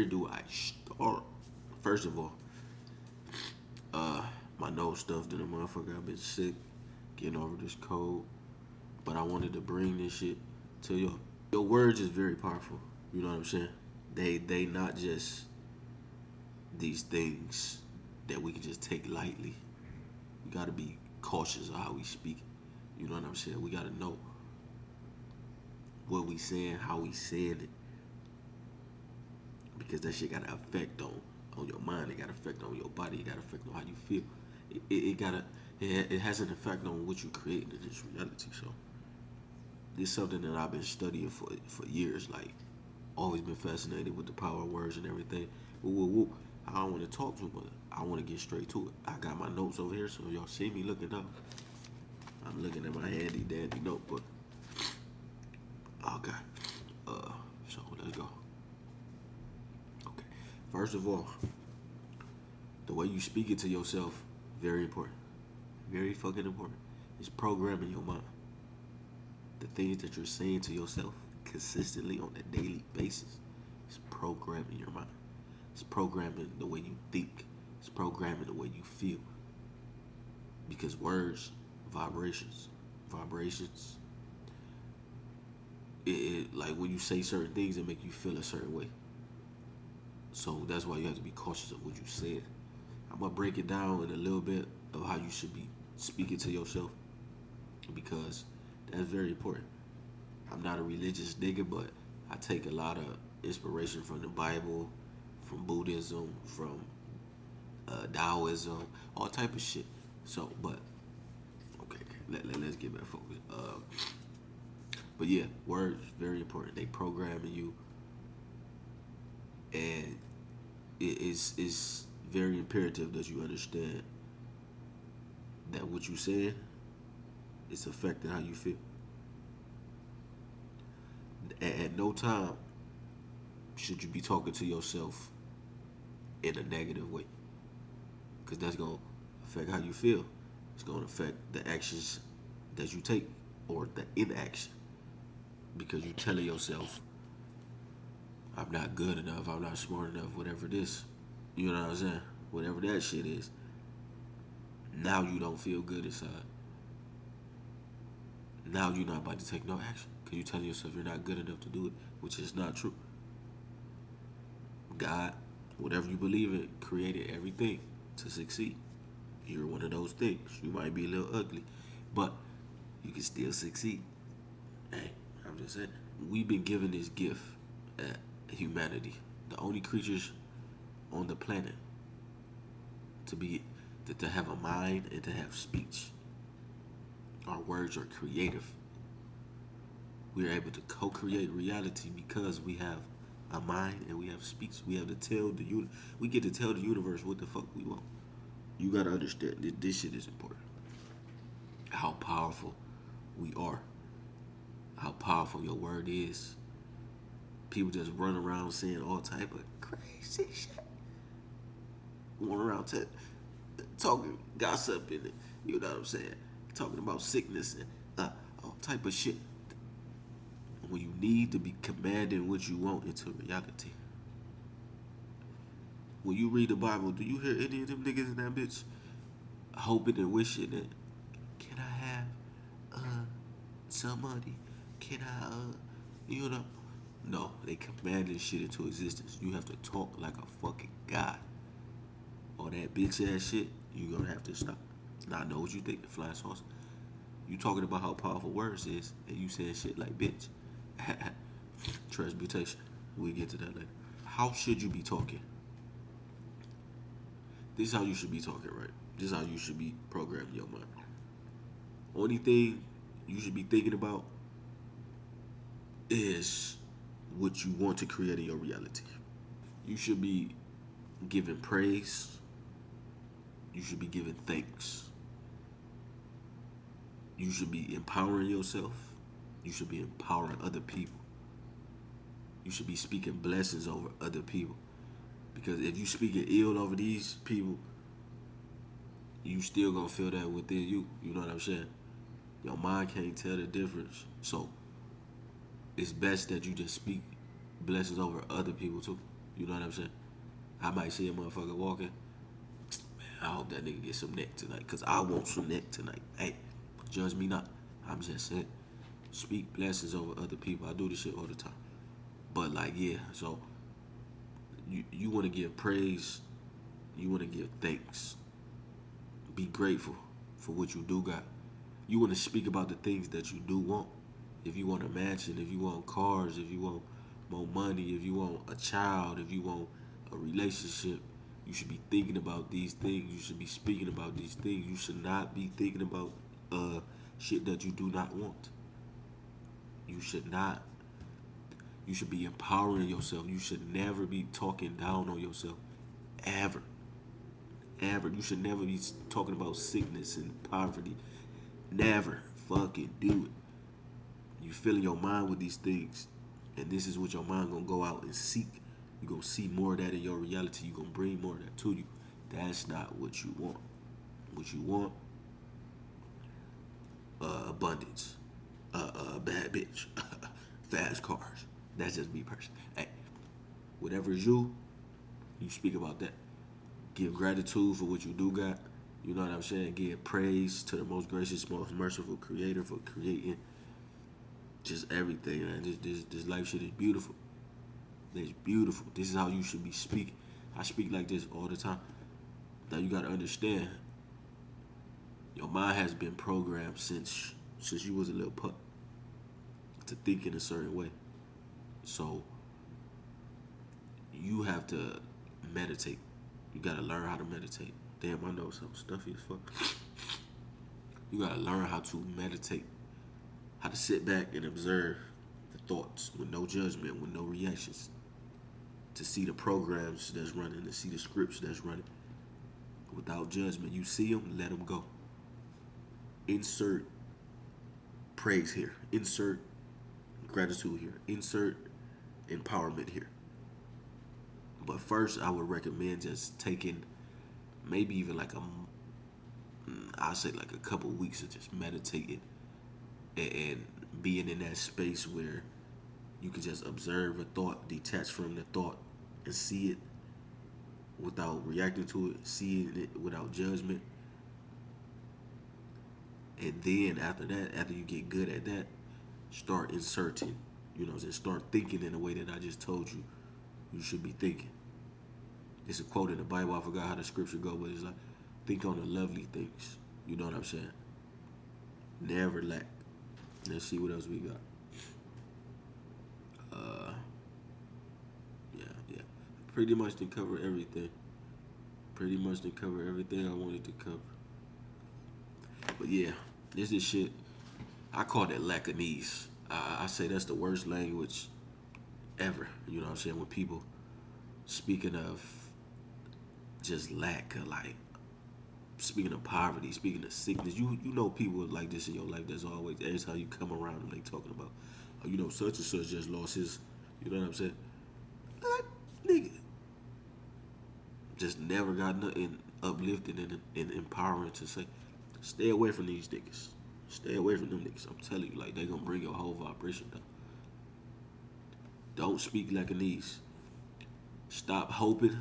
where do I start? First of all, my nose stuffed in a motherfucker. I've been sick, getting over this cold. But I wanted to bring this shit to you. Your words is very powerful. You know what I'm saying? They not just these things that we can just take lightly. We gotta be cautious of how we speak. You know what I'm saying? We gotta know what we saying, how we saying it, because that shit got an effect on your mind. It got an effect on your body. It got an effect on how you feel. It got a it has an effect on what you create in this reality. So this is something that I've been studying for years. Like always been fascinated with the power of words and everything. Woo, woo, woo. I don't want to talk too much. I want to get straight to it. I got my notes over here, so y'all see me looking up. I'm looking at my handy dandy notebook. Okay. So let's go. Okay. First of all, the way you speak it to yourself, very important. Very fucking important. It's programming your mind. The things that you're saying to yourself consistently on a daily basis is programming your mind. It's programming the way you think. It's programming the way you feel. Because words, vibrations, like when you say certain things, it make you feel a certain way. So that's why you have to be cautious of what you say. I'm gonna break it down in a little bit of how you should be speaking to yourself because that's very important. I'm not a religious nigga, but I take a lot of inspiration from the Bible, from Buddhism, from Taoism, all type of shit. So, but okay, let's get back focused. But yeah, words very important. They programming you, and it's very imperative that you understand that what you said is affecting how you feel. At no time should you be talking to yourself in a negative way, because that's gonna affect how you feel. It's gonna affect the actions that you take or the inaction, because you telling yourself, "I'm not good enough. I'm not smart enough. Whatever this, you know what I'm saying? Whatever that shit is." Now you don't feel good inside. Now you're not about to take no action because you're telling yourself you're not good enough to do it, which is not true. God, whatever you believe in, created everything to succeed. You're one of those things. You might be a little ugly, but you can still succeed. Hey, I'm just saying. We've been given this gift at humanity, the only creatures on the planet to be to have a mind and to have speech. Our words are creative. We are able to co-create reality because we have a mind and we have speech. We have to tell we get to tell the universe what the fuck we want. You gotta understand that this shit is important. How powerful we are. How powerful your word is. People just run around saying all type of crazy shit. Run around talking gossip and you know what I'm saying, talking about sickness and all type of shit. When you need to be commanding what you want into reality. When you read the Bible, do you hear any of them niggas in that bitch hoping and wishing that, can I have some money? Can I you know? No, they commanding shit into existence. You have to talk like a fucking god. All that bitch ass shit, you gonna have to stop. Now I know what you think, flying sauce. You talking about how powerful words is, and you saying shit like bitch. Transmutation. We'll get to that later. How should you be talking? This is how you should be talking, right? This is how you should be programming your mind. Only thing you should be thinking about is what you want to create in your reality. You should be giving praise. You should be giving thanks. You should be empowering yourself. You should be empowering other people. You should be speaking blessings over other people. Because if you speaking ill over these people, you still gonna feel that within you. You know what I'm saying? Your mind can't tell the difference. So it's best that you just speak blessings over other people too. You know what I'm saying? I might see a motherfucker walking. Man, I hope that nigga get some neck tonight, cause I want some neck tonight. Hey, judge me not. I'm just saying, speak blessings over other people. I do this shit all the time. But like, yeah, so you want to give praise, you want to give thanks, be grateful for what you do got. You want to speak about the things that you do want. If you want a mansion, if you want cars, if you want more money, if you want a child, if you want a relationship, you should be thinking about these things. You should be speaking about these things. You should not be thinking about shit that you do not want. You should not. You should be empowering yourself. You should never be talking down on yourself. Ever. Ever. You should never be talking about sickness and poverty. Never fucking do it. You fill your mind with these things, and this is what your mind gonna go out and seek. You gonna see more of that in your reality. You gonna bring more of that to you. That's not what you want. What you want, abundance, bad bitch, fast cars. That's just me personally. Hey, whatever is you, you speak about that. Give gratitude for what you do got. You know what I'm saying? Give praise to the most gracious, most merciful creator for creating just everything, man. This life shit is beautiful. It's beautiful. This is how you should be speaking. I speak like this all the time. Now you gotta understand, your mind has been programmed since you was a little pup to think in a certain way. So you have to meditate. You gotta learn how to meditate. Damn, I know something stuffy as fuck. You gotta learn how to meditate, how to sit back and observe the thoughts with no judgment, with no reactions, to see the programs that's running, to see the scripts that's running without judgment. You see them, let them go. Insert praise here, insert gratitude here, insert empowerment here. But first, I would recommend just taking maybe even like I say like a couple weeks of just meditating and being in that space where you can just observe a thought, detach from the thought, and see it without reacting to it, seeing it without judgment. And then after that, after you get good at that, start inserting, just start thinking in the way that I just told you you should be thinking. It's a quote in the Bible, I forgot how the scripture go, but it's like, think on the lovely things. You know what I'm saying? Never lack. Let's see what else we got. Yeah, yeah. Pretty much to cover everything. Pretty much to cover everything I wanted to cover. But yeah, this is shit. I call that Lacanese. I say that's the worst language ever. You know what I'm saying? When people speaking of just lack, like speaking of poverty, speaking of sickness, you know people like this in your life. That's always every time you come around them, they talking about, oh, such and such just lost his. You know what I'm saying? Like, nigga, just never got nothing uplifting and empowering to say. Stay away from these niggas. Stay away from them niggas. I'm telling you, like, they gonna bring your whole vibration down. Don't speak like a niece. Stop hoping.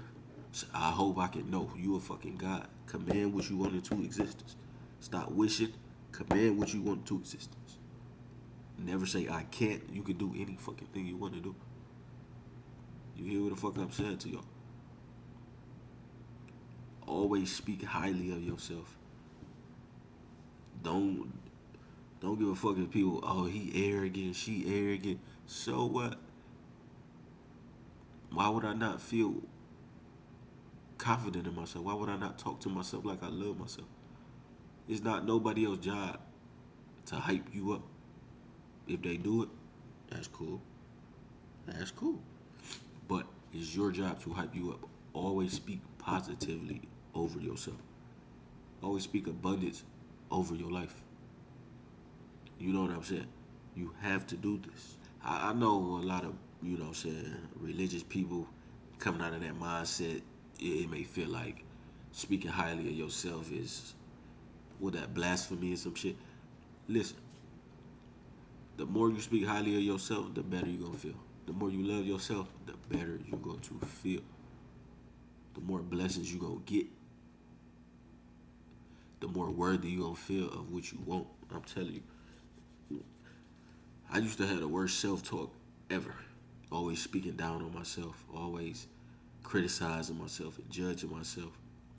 I hope I can know you a fucking God. Command what you want into existence. Stop wishing. Command what you want into existence. Never say I can't. You can do any fucking thing you want to do. You hear what the fuck I'm saying to y'all? Always speak highly of yourself. Don't give a fuck if people, oh, he arrogant, she arrogant. So what? Why would I not feel confident in myself? Why would I not talk to myself like I love myself? It's not nobody else's job to hype you up. If they do it, that's cool. That's cool. But it's your job to hype you up. Always speak positively over yourself. Always speak abundance over your life. You know what I'm saying? You have to do this. I know a lot of, religious people coming out of that mindset, it may feel like speaking highly of yourself is, that blasphemy or some shit. Listen, the more you speak highly of yourself, the better you're going to feel. The more you love yourself, the better you're going to feel. The more blessings you're going to get, the more worthy you're going to feel of what you want. I'm telling you. I used to have the worst self-talk ever. Always speaking down on myself. Always criticizing myself and judging myself.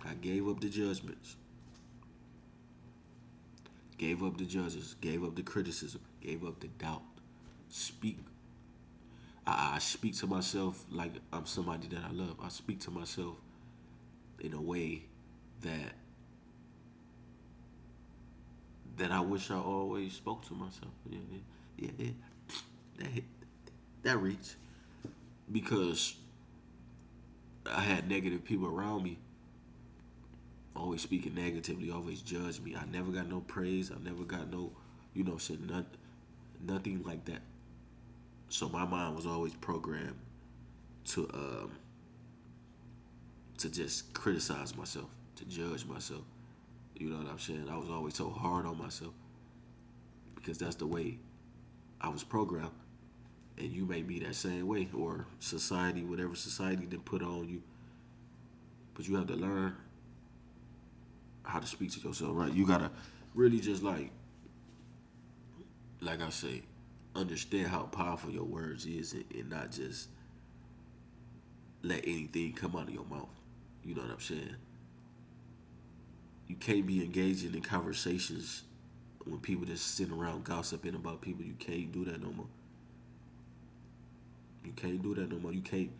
I gave up the judgments. Gave up the judges. Gave up the criticism. Gave up the doubt. Speak. I speak to myself like I'm somebody that I love. I speak to myself in a way that I wish I always spoke to myself. Yeah. That hit, that reach because I had negative people around me, always speaking negatively, always judge me. I never got no praise. I never got no, shit, nothing like that. So my mind was always programmed to just criticize myself, to judge myself. You know what I'm saying? I was always so hard on myself because that's the way I was programmed. And you may be that same way, or society, whatever society did put on you. But you have to learn how to speak to yourself, right? You gotta really just like I say, understand how powerful your words is, and not just let anything come out of your mouth. You know what I'm saying? You can't be engaging in conversations when people just sitting around gossiping about people. You can't do that no more. You can't do that no more. You can't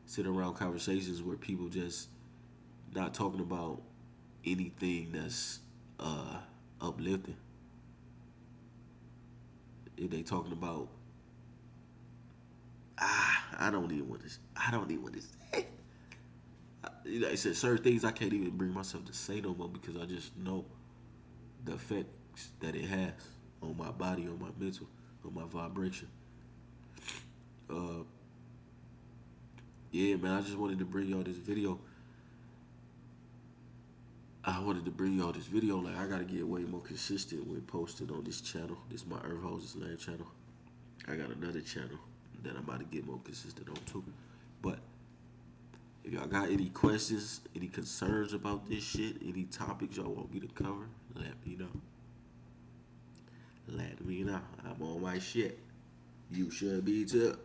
sit around conversations where people just not talking about anything that's uplifting. If they talking about I don't even want to say. Like I said, certain things I can't even bring myself to say no more because I just know the effects that it has on my body, on my mental, on my vibration. Uh, yeah, man, I just wanted to bring y'all this video. I wanted to bring y'all this video. Like, I gotta get way more consistent with posting on this channel. This is my Earth Hoses Land channel. I got another channel that I'm about to get more consistent on too. But if y'all got any questions, any concerns about this shit, any topics y'all want me to cover, let me know. Let me know. I'm on my shit. You should be too.